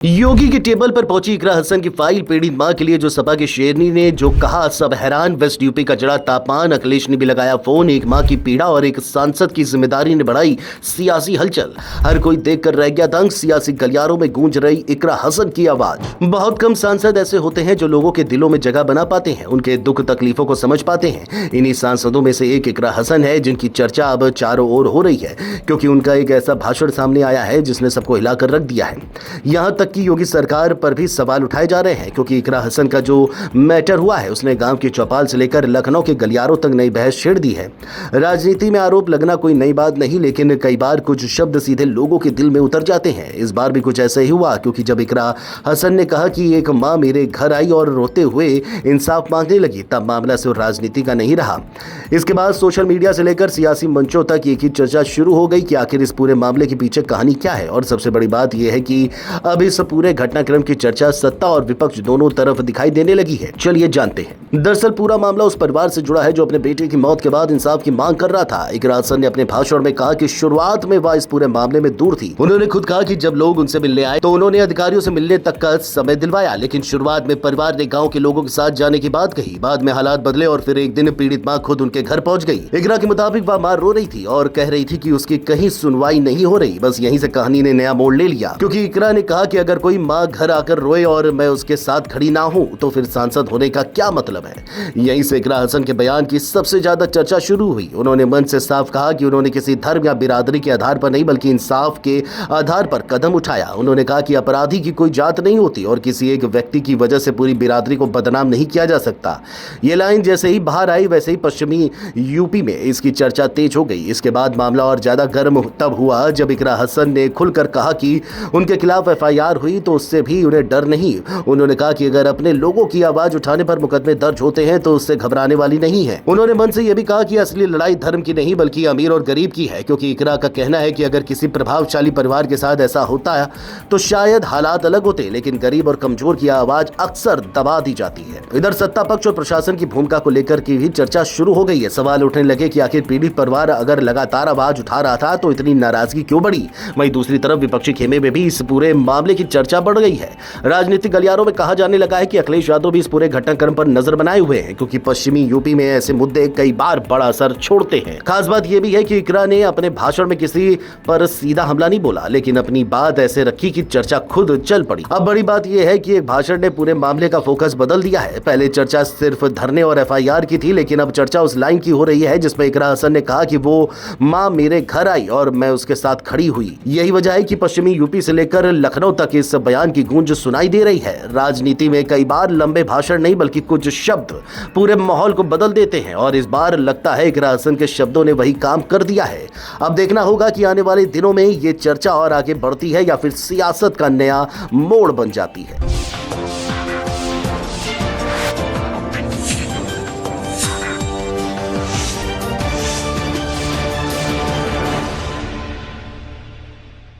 योगी की टेबल पर पहुंची इकरा हसन की फाइल, पीड़ित मां के लिए जो सपा के शेरनी ने जो कहा, सब हैरान। वेस्ट यूपी का जड़ा तापमान, अखिलेश ने भी लगाया फोन। एक मां की पीड़ा और एक सांसद की जिम्मेदारी ने बढ़ाई सियासी हलचल। हर कोई देखकर रह गया दंग। सियासी गलियारों में गूंज रही इकरा हसन की आवाज। बहुत कम सांसद ऐसे होते हैं जो लोगों के दिलों में जगह बना पाते हैं, उनके दुख तकलीफों को समझ पाते हैं। इन्हीं सांसदों में से एक इकरा हसन है, जिनकी चर्चा अब चारों ओर हो रही है, क्योंकि उनका एक ऐसा भाषण सामने आया है जिसने सबको हिलाकर रख दिया है। यहां तक कि योगी सरकार पर भी सवाल उठाए जा रहे हैं, क्योंकि इकरा हसन का जो मैटर हुआ है, उसने गांव की चौपाल से लेकर लखनऊ के गलियारों तक नई बहस छेड़ दी है। राजनीति में आरोप लगना कोई नई बात नहीं, लेकिन कई बार कुछ शब्द सीधे लोगों के दिल में उतर जाते हैं। इस बार भी कुछ ऐसा ही हुआ, क्योंकि जब इकरा हसन ने कहा कि एक मां मेरे घर आई और रोते हुए इंसाफ मांगने लगी, तब मामला सिर्फ राजनीति का नहीं रहा। इसके बाद सोशल मीडिया से लेकर सियासी मंचों तक एक ही चर्चा शुरू हो गई कि आखिर इस पूरे मामले के पीछे कहानी क्या है। और सबसे बड़ी बात यह है कि अब इस पूरे घटनाक्रम की चर्चा सत्ता और विपक्ष दोनों तरफ दिखाई देने लगी है। चलिए जानते हैं। दरअसल पूरा मामला उस परिवार से जुड़ा है जो अपने बेटे की मौत के बाद इंसाफ की मांग कर रहा था। इकरा हसन ने अपने भाषण में कहा कि शुरुआत में वह इस पूरे मामले में दूर थी। उन्होंने खुद कहा कि जब लोग उनसे मिलने आए तो उन्होंने अधिकारियों से मिलने तक का समय दिलवाया, लेकिन शुरुआत में परिवार ने गाँव के लोगों के साथ जाने की बात कही। बाद में हालात बदले और फिर एक दिन पीड़ित माँ खुद उनके घर पहुँच गई। इकरा के मुताबिक वह मां रो रही थी और कह रही थी कि उसकी कहीं सुनवाई नहीं हो रही। बस यहीं से कहानी ने नया मोड़ ले लिया, क्योंकि इकरा ने कहा कि अगर कोई मां घर आकर रोए और मैं उसके साथ खड़ी ना हूं तो फिर सांसद होने का क्या मतलब है। यहीं से इकरा हसन के बयान की सबसे ज्यादा चर्चा शुरू हुई। उन्होंने मंच से साफ कहा कि उन्होंने किसी धर्म या बिरादरी के आधार पर नहीं, बल्कि इंसाफ के आधार पर कदम उठाया। उन्होंने कहा कि अपराधी की कोई जात नहीं होती और किसी एक व्यक्ति की वजह से पूरी बिरादरी को बदनाम नहीं किया जा सकता। ये लाइन जैसे ही बाहर आई, वैसे ही पश्चिमी यूपी में इसकी चर्चा तेज हो गई। इसके बाद मामला और ज्यादा गर्म तब हुआ जब इकरा हसन ने खुलकर कहा कि उनके खिलाफ एफआईआर हुई तो उससे भी उन्हें डर नहीं। उन्होंने कहा कि अगर अपने लोगों की आवाज उठाने पर मुकदमे दर्ज होते हैं तो उससे घबराने वाली नहीं है। उन्होंने मन से यह भी कहा कि असली लड़ाई धर्म की नहीं बल्कि अमीर और गरीब की है, क्योंकि इकरा का कहना है कि अगर किसी प्रभावशाली परिवार के साथ ऐसा होता है तो शायद हालात अलग होते, लेकिन गरीब और कमजोर की आवाज अक्सर दबा दी जाती है। इधर सत्ता पक्ष और प्रशासन की भूमिका को लेकर की भी चर्चा शुरू हो गई है। सवाल उठने लगे कि आखिर पीड़ित परिवार अगर लगातार आवाज उठा रहा था तो इतनी नाराजगी क्यों बढ़ी। वहीं दूसरी तरफ विपक्षी खेमे में भी इस पूरे मामले की चर्चा बढ़ गई है। राजनीतिक गलियारों में कहा जाने लगा है कि अखिलेश यादव भी इस पूरे घटनाक्रम पर नजर बनाए हुए हैं, क्योंकि पश्चिमी यूपी में ऐसे मुद्दे कई बार बड़ा असर छोड़ते हैं। खास बात यह भी है कि इकरा ने अपने भाषण में किसी पर सीधा हमला नहीं बोला, लेकिन अपनी बात ऐसे रखी कि चर्चा खुद चल पड़ी। अब बड़ी बात यह है कि एक भाषण ने पूरे मामले का फोकस बदल दिया है। पहले चर्चा सिर्फ धरने और एफआईआर की थी, लेकिन अब चर्चा उस लाइन की हो रही है जिसमें इकरा हसन ने कहा कि वो मां मेरे घर आई और मैं उसके साथ खड़ी हुई। यही वजह है कि पश्चिमी यूपी से लेकर लखनऊ तक इस बयान की गूंज सुनाई दे रही है। राजनीति में कई बार लंबे भाषण नहीं बल्कि कुछ शब्द पूरे माहौल को बदल देते हैं, और इस बार लगता है इकरा हसन के शब्दों ने वही काम कर दिया है। अब देखना होगा कि आने वाले दिनों में ये चर्चा और आगे बढ़ती है या फिर सियासत का नया मोड़ बन जाती है।